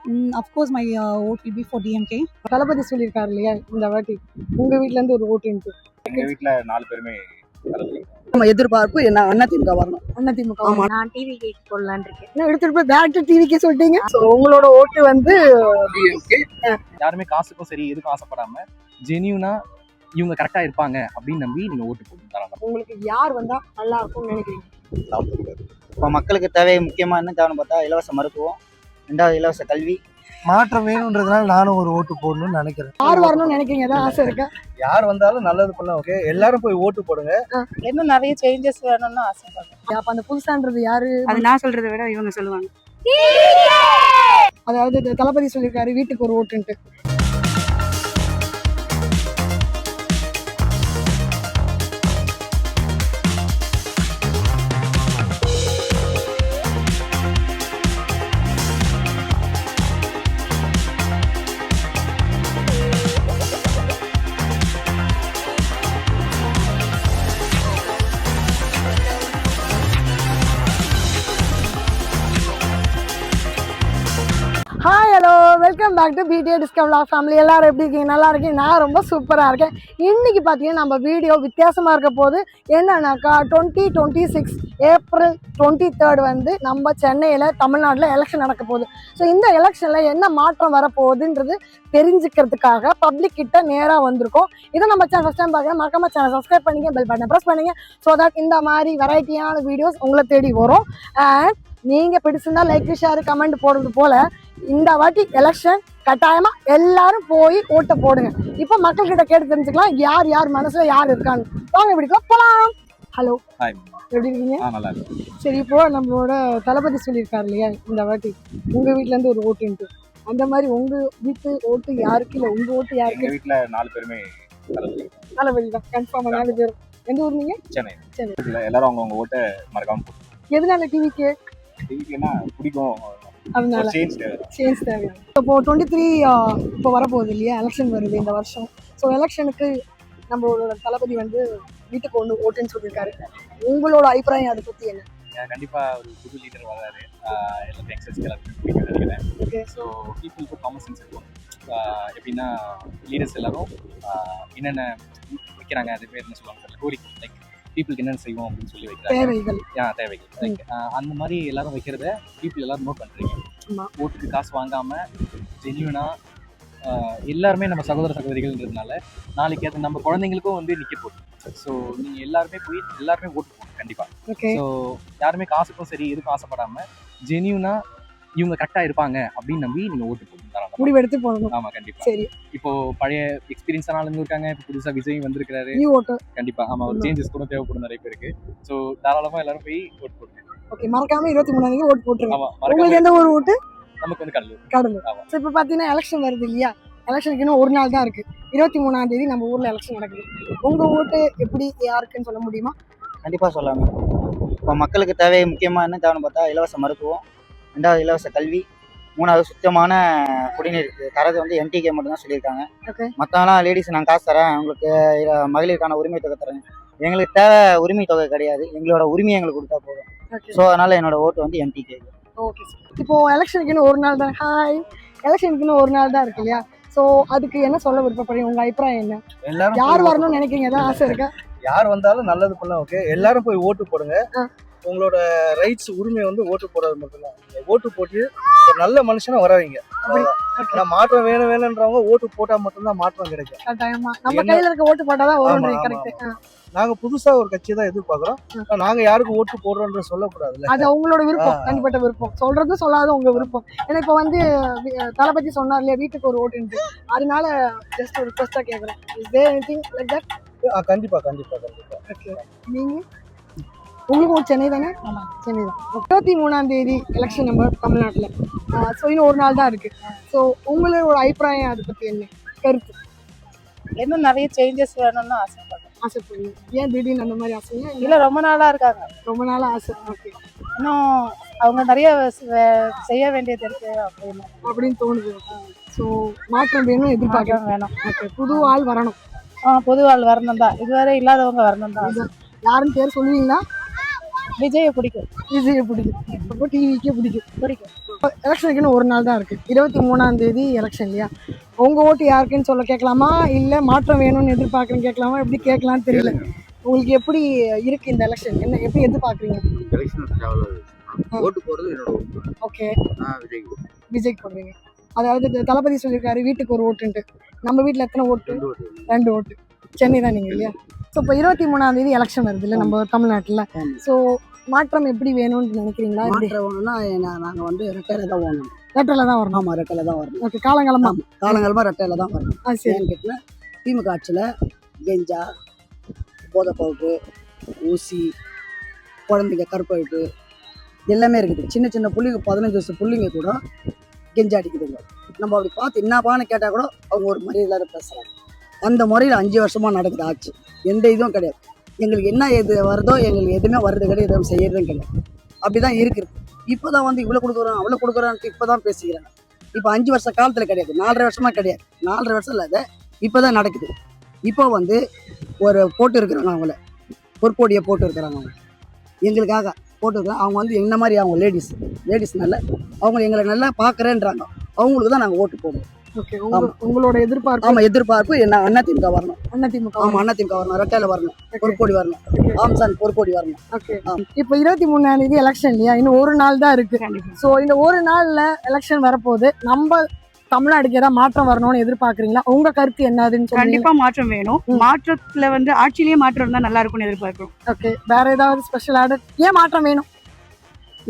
Of course, my vote will be for DMK. தளபதி சொல்லியிருக்காரு இல்லையா இந்த வாட்டி உங்க வீட்ல இருந்து ஒரு ஓட்டுன்ட்டு. எங்க வீட்ல 4 பேருமே தளபதி. நம்ம எதிர்பார்ப்பு என்ன அதிமுக வரணும். அதிமுக. ஆமா. நான் டிவிக்கு போடலான்னு இருக்கேன். என்ன எடுத்துட்டு போய் டேரக்டா டிவிக்கே சொல்லிட்டீங்க. So, உங்களோட ஓட்டு வந்து டிஎம்கே. யாருமே காசுக்கும் சரி எதுக்கும் ஆசைப்படாம ஜெனியூனா இவங்க கரெக்டா இருப்பாங்க அப்படின்னு நம்பி நீங்க ஓட்டு போட்டு உங்களுக்கு யார் வந்தா நல்லா இருக்கும்னு நினைக்கிறீங்க? இப்போ மக்களுக்கு தேவை முக்கியமாக என்ன தேவைன்னு பார்த்தா இலவச மருத்துவம், 2வது இலவச கல்வி. மாற்றம் வேணும்ன்றதுனால நானும் ஒரு ஓட்டு போடணும்னு நினைக்கிறேன். யார் வரணும்னு நினைக்கிறீங்க? ஏதாவது ஆசை இருக்கா? யார் வந்தாலும் நல்லது பண்ணலாம். ஓகே, எல்லாரும் போய் ஓட்டு போடுங்க. இன்னும் நிறைய சேஞ்சஸ் வேணும்னு ஆசைப்படுறேன். அப்ப அந்த புதுசான்றது யாரு? அது நான் சொல்றதை விட இவங்க சொல்லுவாங்க. அதாவது தளபதி சொல்லியிருக்காரு வீட்டுக்கு ஒரு ஓட்டுன்ட்டு. Hi hello welcome back to PTA discover family. எல்லாரும் எப்படி இருக்கீங்க? நல்லா இருக்கீங்க? நான் ரொம்ப சூப்பராக இருக்கேன். இன்றைக்கி பார்த்தீங்கன்னா நம்ம வீடியோ வித்தியாசமாக இருக்க போது என்னன்னாக்கா 2026 ஏப்ரல் 23 வந்து நம்ம சென்னையில் தமிழ்நாட்டில் எலெக்ஷன் நடக்க போகுது. ஸோ இந்த எலெக்ஷனில் என்ன மாற்றம் வரப்போகுதுன்றது தெரிஞ்சுக்கிறதுக்காக பப்ளிக் கிட்ட நேராக வந்திருக்கோம். இதை நம்ம சேனல் ஃபஸ்ட் டைம் பார்க்குறேன், மறக்காம சேனல் சப்ஸ்கிரைப் பண்ணிங்க, பெல் பட்டனை ப்ரெஸ் பண்ணிங்க. ஸோ தட் இந்த மாதிரி வெரைட்டியான வீடியோஸ் உங்களை தேடி வரும். அண்ட் நீங்கள் பிடிச்சிருந்தா லைக் ஷேர் கமெண்ட் போடுறது போல் இந்த வாட்டி எலெக்ஷன் கட்டாயமாக எல்லாரும் போய் ஓட்டை போடுங்க. இப்போ மக்கள்கிட்ட கேட்டு தெரிஞ்சுக்கலாம் யார் யார் மனசில் யார் இருக்கான்னு. வாங்க பிடிக்கலாம் போகலாம். ஹலோ, எப்படி இருக்கீங்க? நல்லா இருக்கு. சரி, இப்போ நம்மளோட தளபதி சொல்லியிருக்காரு இல்லையா இந்த வாட்டி உங்கள் வீட்டிலேருந்து ஒரு ஓட்டுன்ட்டு. அந்த மாதிரி உங்கள் வீட்டு ஓட்டு யாருக்கு? இல்லை உங்கள் ஓட்டு யாருக்கு? எங்க வீட்ல 4 பேருமே தளபதி. தளபதி தான் கன்ஃபார்மாக 4 பேர். எந்த ஊர் நீங்கள்? சென்னை. சென்னை. எல்லாரும் அவங்க ஓட்டை மறக்காம போட்டு. எதனால டிவிக்கு? டிவிக்குன்னா பிடிக்கும், அதனால சேஞ்ச் தேவை. சேஞ்ச் தேவையான. இப்போ 23 இப்போ வரப்போகுது இல்லையா, எலெக்ஷன் வருது இந்த வருஷம். ஸோ எலெக்ஷனுக்கு நம்மளோட தளபதி வந்து வீட்டுக்கு ஒன்று ஓட்டுன்னு சொல்லியிருக்காரு. உங்களோட அபிப்பிராயம் அதை பற்றி என்ன? கண்டிப்பா ஒரு புது லீடர் வராரு. எல்லாமே எக்ஸஸ்க்கு எல்லாருமே பிடிக்கும் நினைக்கிறேன். ஓகே. ஸோ பீப்புளுக்கு காமன் சென்ஸ் இருக்கும். எப்படின்னா லீடர்ஸ் எல்லாரும் என்னென்ன வைக்கிறாங்க, அது பேர் என்ன சொல்லுவாங்க, கோரிக்கை, லைக் பீப்புளுக்கு என்னென்ன செய்வோம் அப்படின்னு சொல்லி வைக்கிறாங்க. தேவைகள். தேவைகள் லைக் அந்த மாதிரி எல்லாரும் வைக்கிறத பீப்புள் எல்லாரும் நோட் பண்ணுறீங்க. ஓட்டுக்கு காசு வாங்காம ஜென்யூனா எல்லாருமே நம்ம சகோதர சகோதரிகள்ன்றதுனால நாளைக்கு அது நம்ம குழந்தைங்களுக்கும் வந்து நிற்க போகுது. ஸோ நீங்கள் எல்லாருமே போய் எல்லாருமே ஓட்டு போகணும் கண்டிப்பாக. ஸோ யாருமே காசுக்கும் சரி எதுக்கும் ஆசைப்படாம ஜென்யூனா இவங்க கரெக்டாக இருப்பாங்க அப்படின்னு நம்பி நீங்கள் ஓட்டு போகணும். முடிவெடுத்து போகணும். ஆமாம், கண்டிப்பாக. சரி, இப்போ பழைய எக்ஸ்பீரியன்ஸான ஆளுங்க இருக்காங்க, இப்போ புதுசாக விஜய் வந்திருக்காரு. நியூ ஓட்டு கண்டிப்பாக. ஆமாம், ஒரு சேஞ்சஸ் கூட தேவைப்படும் நிறைய பேருக்கு. ஸோ தாராளமாக எல்லாரும் போய் ஓட்டு போடுங்க. ஓகே, மறக்காம 23 ஓட்டு போட்டுருங்க. ஆமாம், உங்களுக்கு எந்த ஒரு ஓட்டு? நமக்கு வந்து கடலூர். கடலூர். ஆமாம். ஸோ இப்போ பார்த்தீங்கன்னா எலெக்ஷன் வருது இல்லையா, எலெக்ஷனுக்கு இன்னும் ஒரு நாள் தான் இருக்குது. 23 நம்ம ஊரில் எலெக்ஷன் நடக்குது. உங்கள் ஓட்டு எப்படி யாருக்குன்னு சொல்ல முடியுமா? கண்டிப்பாக சொல்லலாம். இப்போ மக்களுக்கு தேவை முக்கியமாக என்ன தேவைன்னு பார்த்தா இலவச மருத்துவம், 2வது இலவச கல்வி, 3வது சுத்தமான குடிநீர் தரது வந்து என்டிகே மட்டும் தான் சொல்லியிருக்காங்க. ஓகே. மற்றவங்களாம் லேடிஸ் நான் காசு தரேன், உங்களுக்கு மகளிருக்கான உரிமை தொகை தரேன். எங்களுக்கு தேவை உரிமை தொகை கிடையாது, எங்களோட உரிமையை எங்களுக்கு கொடுத்தா போதும். ஸோ அதனால் என்னோட ஓட்டு வந்து என்டிகே. Okay sir. இப்போது எலெக்ஷனுக்கு இன்னும் ஒரு நாள் தான். எலெக்ஷனுக்கு இன்னும் ஒரு நாள் தான் இருக்கு இல்லையா? ஸோ அதுக்கு என்ன சொல்ல விருப்பப்படுறீங்க? உங்கள் அபிப்பிராயம் என்ன? எல்லாரும் யார் வரணும்னு நினைக்கிறீங்க? ஏதாவது ஆசை இருக்கா? யார் வந்தாலும் நல்லது பண்ணலாம். ஓகே, எல்லாரும் போய் ஓட்டு போடுங்க. உங்களோட ரைட்ஸ் உரிமை வந்து ஓட்டு போடுறது மட்டும்தான். ஓட்டு போட்டு ஒரு நல்ல மனுஷனா வராதீங்க. மாற்றம் வேணும்ன்றவங்க ஓட்டு போட்டா மட்டும்தான் மாற்றம் கிடைக்கும். நம்ம கையில இருக்க ஓட்டு போட்டாதான் வரும். கரெக்ட். நாங்க புதுசா ஒரு கட்சி தான் எதிர்பார்க்கிறோம். நாங்க யாருக்கு ஓட்டு போடுறோம்னு சொல்லக்கூடாது. அது அவங்களோட விருப்பம், தனிப்பட்ட விருப்பம். சொல்றது சொல்லாத உங்க விருப்பம். ஏன்னா இப்போ வந்து தளபதி சொன்னார் இல்லையா வீட்டுக்கு ஒரு ஓட்டுன்ட்டு, அதனால ஜஸ்ட் ஒரு ரிக்வெஸ்டா கேட்குறேன். Is there anything like that? கண்டிப்பா கண்டிப்பா கண்டிப்பா. ஓகே. நீங்க உங்களுக்கு ஒரு சென்னை தானே? ஆமாம், சென்னை தான். 23 எலெக்ஷன் நம்ம தமிழ்நாட்டில். ஸோ இன்னும் ஒரு நாள் தான் இருக்குது. ஸோ உங்களோட அபிப்பிராயம் அதை பற்றி என்ன கருத்து? இன்னும் நிறைய சேஞ்சஸ் வேணும்னு ஆசைப்படுங்க. ஏன் திடீர்னு அந்த மாதிரி ஆசைங்க? இல்லை, ரொம்ப நாளாக இருக்காங்க. ரொம்ப நாளாக ஆசை. ஓகே. இன்னும் அவங்க நிறைய செய்ய வேண்டியது இருக்குது அப்படின்னு தோணுது. ஸோ மாற்றம் வேணும், எதிர்பார்க்க வேணும். ஓகே, புது ஆள் வரணும். புது ஆள் வரணும் தான். இதுவரை இல்லாதவங்க வரணும் தான். யாருன்னு பேர் சொல்லுவீங்களா? விஜயை பிடிக்கும். விஜயை பிடிக்கும். அப்போ டிவிக்கே பிடிக்கும். எலெக்ஷனுக்கு இன்னும் ஒரு நாள் தான் இருக்கு. 23ஆம் தேதி எலெக்ஷன் இல்லையா? உங்க ஓட்டு யாருக்குன்னு சொல்ல கேட்கலாமா, இல்ல மாற்றம் வேணும்னு எதிர்பார்க்குறேன்னு கேட்கலாமா, எப்படி கேட்கலாம்னு தெரியல. உங்களுக்கு எப்படி இருக்கு இந்த எலெக்ஷன்? என்ன எப்படி எதிர்பார்க்குறீங்க? ஓட்டு போறது என்னோட ஓகே, விஜய் விஜய் போடுறீங்க. அதாவது தளபதி சொல்லியிருக்காரு வீட்டுக்கு ஒரு ஓட்டுன்ட்டு. நம்ம வீட்டில் எத்தனை ஓட்டு? 2 ஓட்டு. சென்னை தான் நீங்கள் இல்லையா? ஸோ இப்போ 23ஆம் தேதி எலெக்ஷன் வருது இல்லை நம்ம தமிழ்நாட்டில். ஸோ மாற்றம் எப்படி வேணும்னு நினைக்கிறீங்களா? மாற்றம்னா நாங்கள் வந்து ரெட்டையில தான் வாங்கணும். ரெட்டில் தான் வரணும். ஆமாம், ரெட்டையில தான் வரணும். ஓகே, காலங்காலமா காலங்காலமாக ரெட்டையில தான் வரணும். சரி. ஏன்னு கேட்டினா திமுக ஆட்சியில் கெஞ்சா, போதை பவுட்ரு, ஊசி, குழந்தைங்க கருப்பழுப்பு எல்லாமே இருக்குது. சின்ன சின்ன புள்ளிங்க 15 வயசு புள்ளிங்க கூட கெஞ்சா அடிக்குதுங்க. நம்ம அப்படி பார்த்து என்னப்பான்னு கேட்டால் கூட அவங்க ஒரு மரியாதை பேசுகிறாங்க. அந்த முறையில் 5 வருஷமாக நடக்குது ஆட்சி. எந்த இதுவும் கிடையாது. எங்களுக்கு என்ன எது வருதோ எங்களுக்கு எதுவுமே வருது கிடையாது, எதுவும் செய்யறதும் கிடையாது. அப்படி தான் இருக்குது. இப்போ தான் வந்து இவ்வளோ கொடுக்குறோம் அவ்வளோ கொடுக்குறோன்ட்டு இப்போ தான் பேசிக்கிறாங்க. இப்போ 5 வருஷ காலத்தில் கிடையாது, 4.5 வருஷமாக கிடையாது. 4.5 வருஷம் இல்லாத இப்போ தான் நடக்குது. இப்போ வந்து ஒரு போட்டு இருக்கிறாங்க, அவங்கள பொற்போடியை போட்டு இருக்கிறாங்க. அவங்க எங்களுக்காக போட்டுருக்காங்க. அவங்க வந்து என்ன மாதிரி அவங்க லேடிஸ் நல்ல அவங்க எங்களை நல்லா பார்க்குறேன்றாங்க. அவங்களுக்கு தான் நாங்கள் ஓட்டு போடுவோம். ஓகே, உங்களோட எதிர்பார்ப்பு? ஆமாம், எதிர்பார்ப்பு என்ன அதிமுக வரணும். அதிமுக. ஆமாம், அதிமுக வரணும், ரெட்டையில வரணும், பொற்போடி வரணும், ஆம்சான் பொற்போடி வரணும். ஓகே, இப்போ 23ஆம் தேதி எலெக்ஷன் இல்லையா? இன்னும் ஒரு நாள் தான் இருக்கு. ஸோ இந்த ஒரு நாள்ல எலெக்ஷன் வரப்போகுது. நம்ம தமிழ்நாடுக்கு ஏதாவது மாற்றம் வரணும்னு எதிர்பார்க்குறீங்களா? உங்க கருத்து என்னதுன்னு சொல்லுங்க. கண்டிப்பா மாற்றம் வேணும். மாற்றத்துல வந்து ஆட்சியிலேயே மாற்றம் இருந்தா நல்லா இருக்கும்னு எதிர்பார்க்கிறோம். ஓகே, வேற ஏதாவது ஸ்பெஷல் ஆர்டர்? ஏன் மாற்றம் வேணும்?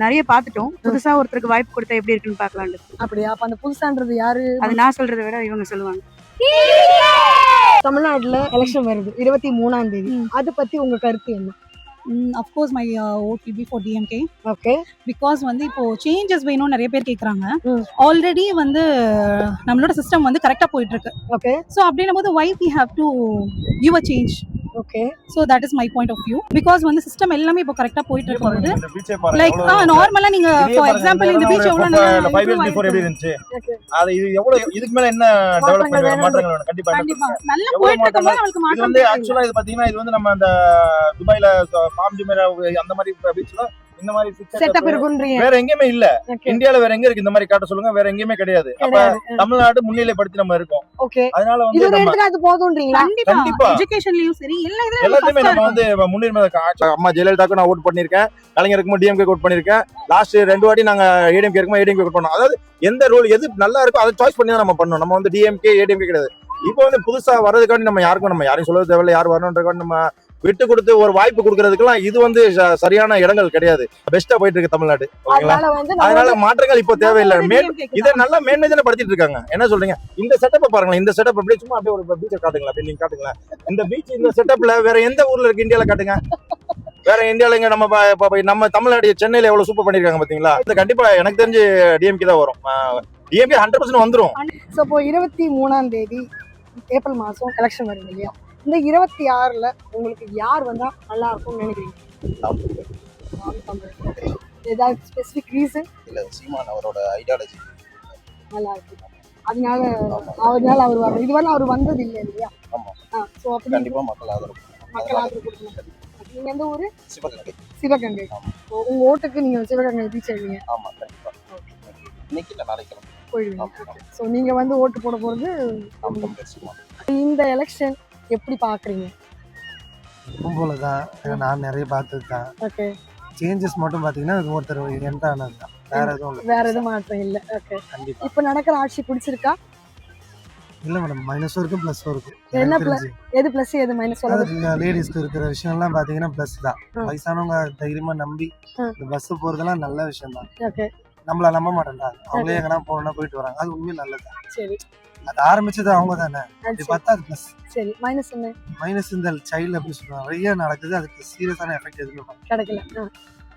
நிறைய பார்த்துட்டோம். புதுசா ஒருத்தருக்கு வாய்ப்பு கொடுத்தா எப்படி இருக்குன்னு பார்க்கலாம்னு. அப்படியா? அப்ப அந்த புதுசான்றது யாரு? அது நான் சொல்றதை விட இவங்க சொல்லுவாங்க. தமிழ்நாட்டுல எலெக்ஷன் வருது 23ஆம் தேதி. அது பத்தி உங்க கருத்து என்ன? Of course my vote will be for DMK. Okay, because வந்து இப்போ சேஞ்சஸ் வேணும்னு நிறைய பேர் கேட்குறாங்க. ஆல்ரெடி வந்து நம்மளோட சிஸ்டம் வந்து கரெக்டாக போயிட்டு இருக்கு. ஓகே, ஸோ அப்படின்னும் போது why we have to give a change. Okay. So that is my point of view. Because வந்து சிஸ்டம் எல்லாமே இப்போ கரெக்டாக போயிட்டு இருக்கும்போது லைக் நார்மலா நீங்க ஃபார் எக்ஸாம்பிள் இந்த பீச் எவ்வளவு இதுக்கு மேல என்ன டெவலப்மென்ட் மாற்றங்கள் வேணும்? கண்டிப்பா நல்லா போயிட்டு இருக்கும்போது நமக்கு இது மாற்றம் வந்து ஆக்சுவலா இது பாத்தீங்கன்னா இது வந்து நம்ம அந்த துபாய்ல பாம் ஜுமேரா அந்த மாதிரி பீச்ல இந்த மாதிரி செட்டப் இருக்குன்றீங்க. வேற எங்கேயுமே இல்ல. இந்தியால வேற எங்க இருக்கு இந்த மாதிரி காட்ட சொல்லுங்க? வேற எங்கேயுமே கிடையாது. அப்ப தமிழ்நாடு முன்னிலைப்படுத்தி நம்ம இருக்கோம். ஓகே, அதனால வந்து இது எடுத்துக்க அது போதும்ன்றீங்களா? கண்டிப்பா எஜுகேஷன்லயும் சரி எல்லாத்தையுமே நம்ம வந்து முன்னுரிமை. அம்மா ஜெயலலிதாக்கு நான் ஓட் பண்ணிருக்கேன், கலைஞருக்கு டிஎம்கே ஓட் பண்ணிருக்கேன். லாஸ்ட் 2 வாட்டி நாங்க ஏடிஎம்கே இருக்கும்போது ஏடிஎம்கே ஓட் பண்ணோம். அதாவது எந்த ரோல் எது நல்லா இருக்கோ அதை சாய்ஸ் பண்ணி தான் நம்ம பண்ணோம். நம்ம வந்து டிஎம்கே ஏடிஎம்கே கிடையாது. இப்போ வந்து புதுசா வர்றதுக்காண்டி நம்ம யாரையும் சொல்ல தேவையில்லை. யார் வரணுன்றதுக்காண்டி நம்ம விட்டு கொடுத்து ஒரு வாய்ப்பு கொடுக்கறதுக்கெல்லாம் இது வந்து சரியான இடங்கள் கிடையாது. பெஸ்டா போயிட்டு இருக்கு தமிழ்நாடு. அதனால மாற்றங்கள் இப்போ தேவையில்லை. இதை நல்லா மேன்மேஜனை படுத்திட்டு இருக்காங்க. என்ன சொல்றீங்க? இந்த செட்டப்பை பாருங்களேன். இந்த செட்டப் அப்படியே சும்மா அப்படியே ஒரு பீச்சை காட்டுங்களா? அப்படி நீங்க காட்டுங்களேன். இந்த பீச் இந்த செட்டப்ல வேற எந்த ஊர்ல இருக்கு? இந்தியால காட்டுங்க. வேற இந்தியால இங்க நம்ம தமிழ்நாடு சென்னையில எவ்வளவு சூப்பர் பண்ணிருக்காங்க பாத்தீங்களா? இது கண்டிப்பா எனக்கு தெரிஞ்சு டிஎம்கே தான் வரும். டிஎம்கே 100% வந்துரும். சோ இப்போ 23ஆம் தேதி ஏப்ரல் மாசம் எலெக்ஷன் வருது இல்லையா? இந்த 26ல உங்களுக்கு யார் வந்தா நல்லா இருக்கும்னு நினைக்கிறீங்க? ஏதாவது ஸ்பெசிபிக் ரீசன்? இல்ல, சீமான் அவரோட ஐடியாலஜி நல்லா இருக்கு, அதனால அவர் வர இதுவரை அவர் வந்தது இல்லை இல்லையா? ஆமா. சோ அப்படி கண்டிப்பா மக்கள் ஆதரவு கொடுக்கணும். நீங்க எந்த ஊரு? சிவகங்கை. சிவகங்கை. உங்க ஓட்டுக்கு நீங்க சிவகங்கை ரீச் ஆவீங்க? ஆமா, கண்டிப்பா. இன்னைக்கு இல்ல நாளைக்கு போயிடுவீங்க. ஸோ நீங்க வந்து ஓட்டு போட போறது இந்த எலெக்ஷன் எப்படி பாக்குறீங்க? போலதான் நான் நிறைய பார்த்துருக்கேன். ஓகே, சேஞ்சஸ் மட்டும் பாத்தீங்கன்னா ஒருத்தர் என்ட்ரு ஆனது தான், வேற எதுவும் இல்லை. வேற எதுவும் மாற்றம் இல்லை. ஓகே, கண்டிப்பா. இப்போ நடக்கிற ஆட்சி பிடிச்சிருக்கா? இல்ல மேடம், மைனஸும் இருக்கு பிளஸும் இருக்கு. என்ன பிளஸ்? எது பிளஸ் எது மைனஸ்? சொல்லுங்க. லேடிஸ்க்கு இருக்கிற விஷயம்லாம் பாத்தீங்கன்னா பிளஸ் தான். வயசானவங்க தைரியமா நம்பி இந்த பஸ் போறதெல்லாம் நல்ல விஷயம் தான். ஓகே, நம்மள நம்ப மாட்டேன்றாங்க. அவங்களே எங்கன்னா போனா போயிட்டு வராங்க. அது உண்மையும் நல்லதுதான். சரி, அது ஆரம்பிச்சது அவங்க தானே. இது பார்த்தா அது பிளஸ். சரி, மைனஸ் என்ன? மைனஸ் இந்த சைல்டு அப்படி சொல்றாங்க, நிறைய நடக்குது. அதுக்கு சீரியஸான எஃபெக்ட் எதுவுமே கிடைக்கல.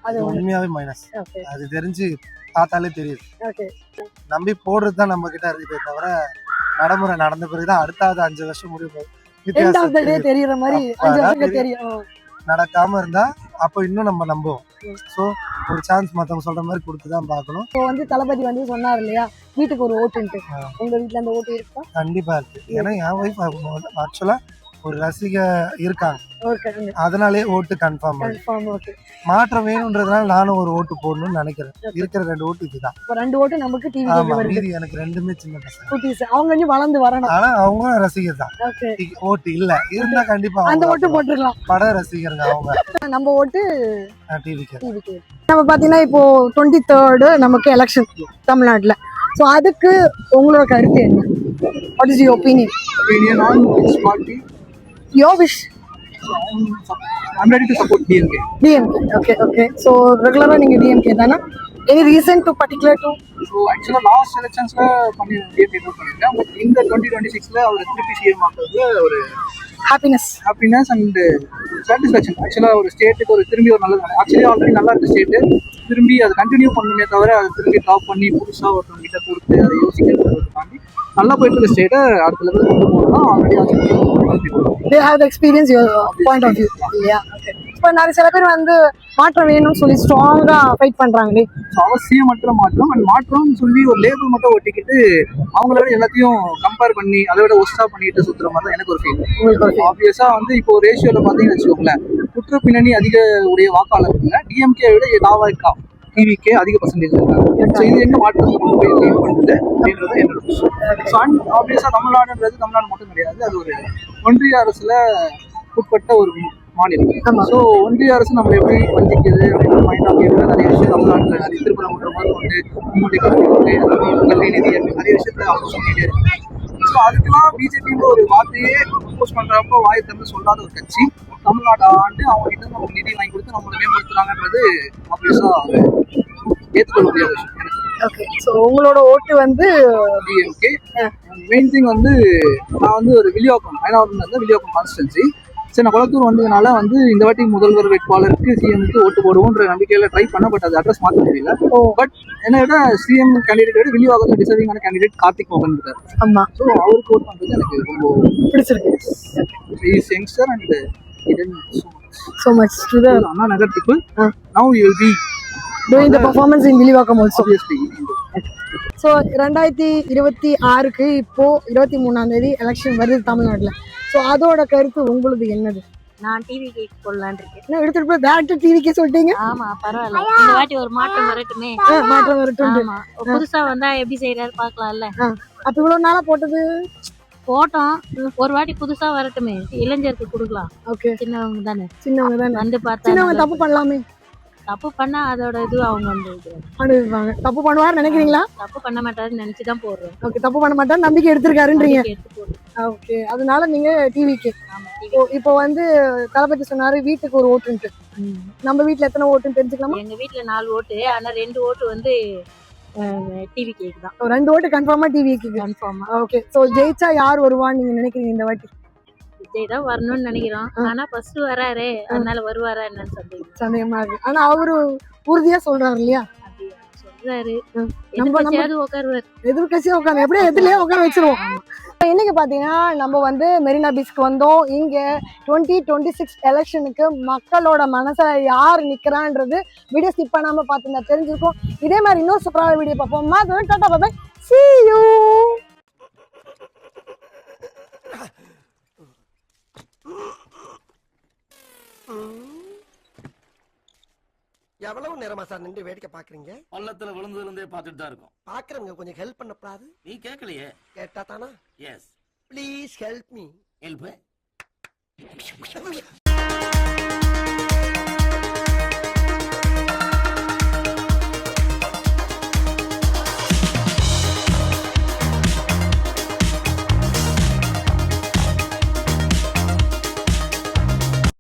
அது உண்மையாவே மைனஸ். ஓகே, அது தெரிஞ்சு பார்த்தாலே தெரியுது. ஓகே, நம்பி போடுறது தான் நம்ம கிட்ட இருக்குதே தவிர நடைமுறை நடந்த பிறகுதான் அடுத்தாவது 5 வருஷம் முடியும் தெரியற மாதிரி 5 வருஷம் தெரியும். நடக்காம இருந்தா அப்ப இன்னும் நம்ம நம்புவோம். சோ ஒரு சான்ஸ் மத்தவங்க சொல்ற மாதிரி கொடுத்துதான் பார்க்கணும். இப்போ வந்து தளபதி வந்து சொன்னார் இல்லையா, வீட்டுக்கு ஒரு ஓட்டுன்ட்டு. உங்க வீட்டுல அந்த ஓட்டு இருக்கா? கண்டிப்பா இருக்கு. ஏன்னா என் ஒய்ஃப் ஆக்சுவலா ஒரு ரசிக இருக்காங்க, ஓகே அதனாலே ஓட்டு கன்ஃபார்ம். கன்ஃபார்ம். ஓகே, மாற்றம் வேணும்ன்றதுனால நானும் ஒரு ஓட்டு போடணும்னு நினைக்கிறேன். இருக்கிற 2 ஓட்டு இதுதான். இப்போ 2 ஓட்டு நமக்கு டிவி ஆமா, வருது. மீதி எனக்கு 2மே சின்ன பசங்க. குட்டீஸ் அவங்க கொஞ்சம் வளர்ந்து வரணும். ஆனா அவங்க ரசிகர் தான். ஓகே, ஓட்டு இல்ல இருந்தா கண்டிப்பா அந்த ஓட்டு போட்டுக்கலாம். பட ரசிகருங்க அவங்க. நம்ம ஓட்டு டிவிக்கு. டிவிக்கு. நம்ம பார்த்தீங்கன்னா இப்போ 23rd நமக்கு எலெக்ஷன் தமிழ்நாட்டில். ஸோ அதுக்கு உங்களோட கருத்து என்ன? What is your opinion? Opinion on which party? Your wish. I'm ready to support DMK. DMK. Okay okay. So ரெகுலராக நீங்கள் டிஎம்கே தானே? Any reason to particular to? So ஆக்சுவலாக லாஸ்ட் எலெக்ஷன்ஸில் DMK பண்ணியிருக்கேன். பட் இந்த 2026 அவர் திருப்பி சிஎம் ஆகிறது ஒரு ஹாப்பினஸ் அண்ட் சாட்டிஸ்ஃபேக்ஷன். ஆக்சுவலாக ஒரு ஸ்டேட்டுக்கு ஒரு திரும்பி ஒரு நல்லது. ஆக்சுவலி ஆல்ரெடி நல்லா இருக்க ஸ்டேட்டு திரும்பி அதை கண்டினியூ பண்ணணுமே தவிர அதை திரும்பி டாப் பண்ணி புதுசாக ஒருத்தவங்க கிட்ட கொடுத்து அதை யோசிக்கிறத தாண்டி நல்லா போயிட்டு இருக்க ஸ்டேட்டை அடுத்த லெவலில் கொண்டு போகணும்னா already they have the experience your point of view இல்லையா? இப்போ நிறைய சில பேர் வந்து மாற்றம் வேணும்னு சொல்லி ஸ்ட்ராங்கா ஃபைட் பண்றாங்களே. ஸோ அவசியமற்ற மாற்றம் அண்ட் மாற்றம்னு சொல்லி ஒரு லேபிள் மட்டும் ஒட்டிக்கிட்டு அவங்கள விட எல்லாத்தையும் கம்பேர் பண்ணி அதை விட ஒஸ்டா பண்ணிட்டு சுத்துற மாதிரி தான் எனக்கு ஒரு ஃபீல். ஆப்வியஸா வந்து இப்போ ரேஷியோல பார்த்தீங்கன்னு வச்சுக்கோங்களேன், குற்ற பின்னணி அதிக உடைய வாக்காளர்கள் டிஎம்கே விட தாவாக்கா டிவிக்கே அதிக பர்சன்டேஜ் இருக்காங்க. ஸோ இது என்ன மாற்றத்தை கொண்டு போய் லீட் பண்ணுது அப்படின்றது என்னோட விஷயம். ஸோ அண்ட் ஆப்வியஸா தமிழ்நாடு மட்டும் கிடையாது, அது ஒரு ஒன்றிய அரசுல உட்பட்ட ஒரு மாநிலம். ஸோ ஒன்றிய அரசு நம்ம எப்படி வஞ்சிக்குது அப்படின்ற மைண்ட் ஆஃப் வியூவில் நிறைய விஷயம் தமிழ்நாட்டில் நிறைய திருப்பரங்குன்ற மாதிரி கொண்டு முன்னோடி கல்வி நிதி அப்படி நிறைய விஷயத்த அவங்க சொல்லிட்டே இருக்காங்க. ஸோ அதுக்கெல்லாம் பிஜேபின்ற ஒரு வார்த்தையே ப்ரப்போஸ் பண்ணுறப்போ வாயை திறந்து சொல்லாத ஒரு கட்சி தமிழ்நாட்டை ஆண்டு அவங்க கிட்ட நம்ம நிதி வாங்கி கொடுத்து நம்மளை மேம்படுத்துறாங்கன்றது ஆப்வியஸாக ஏற்றுக்கொள்ள முடியாத விஷயம் எனக்கு. ஓகே. ஸோ உங்களோட ஓட்டு வந்து டிஎம்கே. மெயின் திங் வந்து நான் வந்து ஒரு வில்லிவாக்கம் வில்லிவாக்கம் கான்ஸ்டன்சி. சரி, நான் குளத்தூர் வந்ததுனால வந்து இந்த வாட்டி முதல்வர் வேட்பாளருக்கு சிஎம்க்கு ஓட்டு போடுவோன்ற நம்பிக்கையில ட்ரை பண்ண, பட் அது அட்ரஸ் மாற்ற முடியல. பட் என்ன விட சிஎம் கேண்டிடேட் விட வில்லிவாக்கத்தில் டிசர்விங்கான கேண்டிடேட் கார்த்திக் மோகன் இருக்காரு. ஆமா. ஸோ அவருக்கு ஓட் பண்ணுறது எனக்கு ரொம்ப பிடிச்சிருக்கு. Is youngster and so much to the Anna Nagar people. Now you will be doing the performance in Villivakkam also. Obviously. So 2026க்கு இப்போ 23ஆம் தேதி எலெக்ஷன் வருது தமிழ்நாட்டில். ஸோ அதோட கருத்து உங்களுக்கு என்னது? நான் டிவிக்கு போடலான்னு இருக்கேன். என்ன எடுத்துட்டு போய் டேரக்டா டிவிக்கே சொல்லிட்டீங்க? ஆமா, பரவாயில்ல, இந்த வாட்டி ஒரு மாற்றம் வரட்டுமே. மாற்றம் வரட்டும். ஆமா, புதுசா வந்தா எப்படி செய்யறாரு பாக்கலாம்ல. அப்ப இவ்வளவு நாளா போட்டது போட்டோம், ஒரு வாட்டி புதுசா வரட்டுமே, இளைஞருக்கு கொடுக்கலாம். ஓகே, சின்னவங்க தானே வந்து பார்த்தா சின்னவங்க தப்பு பண்ணலாமே. தப்பு பண்ணா அதோட இது அவங்க வந்து அனுபவிப்பாங்க. தப்பு பண்ணுவார் நினைக்கிறீங்களா? தப்பு பண்ண மாட்டாருன்னு நினைச்சுதான் போடுறோம். ஓகே, தப்பு பண்ண மாட்டாரு நம்பிக்கை எடுத்திருக்காருன்றீங்க. ஓகே, அதனால நீங்க டிவிக்கு. இப்போ வந்து தளபதி சொன்னாரு வீட்டுக்கு ஒரு ஓட்டுன்ட்டு. நம்ம வீட்டுல எத்தனை ஓட்டுன்னு தெரிஞ்சுக்கலாமா? எங்க வீட்டுல 4 ஓட்டு, ஆனா 2 ஓட்டு வந்து டிவி கேக்கு தான். 2 ஓட்டு கன்ஃபார்மா டிவிக்கு கன்ஃபார்மா. ஓகே. சோ ஜெயிச்சா யார் வருவான்னு நீங்க நினைக்கிறீங்க இந்த வாட்டி? விஜய் தான் வரணும்னு நினைக்கிறோம். ஆனா ஃபர்ஸ்ட் வராரு, அதனால வருவாரா என்னன்னு சந்தேகமா இருக்கு. ஆனா அவரு உறுதியா சொல்றாரு இல்லையா? சொல்றாரு, எதிர்க்கட்சியாவது உட்காருவார். எதிர்க்கட்சியா உட்காந்து எப்படியே எதுலயே உட்கார வச்சிருவோம். இன்னைக்கு பாத்தீங்கன்னா நம்ம வந்து மெரினா பீச்சுக்கு வந்தோம். இங்க 2026 எலெக்ஷனுக்கு மக்களோட மனசுல யார் நிக்கிறான்றது வீடியோ ஸ்கிப் பண்ணாம பார்த்துருந்தா தெரிஞ்சிருக்கும். இதே மாதிரி இன்னொரு சூப்பரான வீடியோ பார்ப்போம். Tata bye bye, see you. எவ்வளவு நேரமா சார் நின்று வேடிக்கை பாக்குறீங்க? பள்ளத்துல விழுந்ததுல இருந்தே பார்த்துட்டு தான் இருக்கும். பாக்குறவங்க கொஞ்சம் ஹெல்ப் பண்ணப்படாது? நீ கேட்கலையே. கேட்டா தானா? Yes, please help me. Help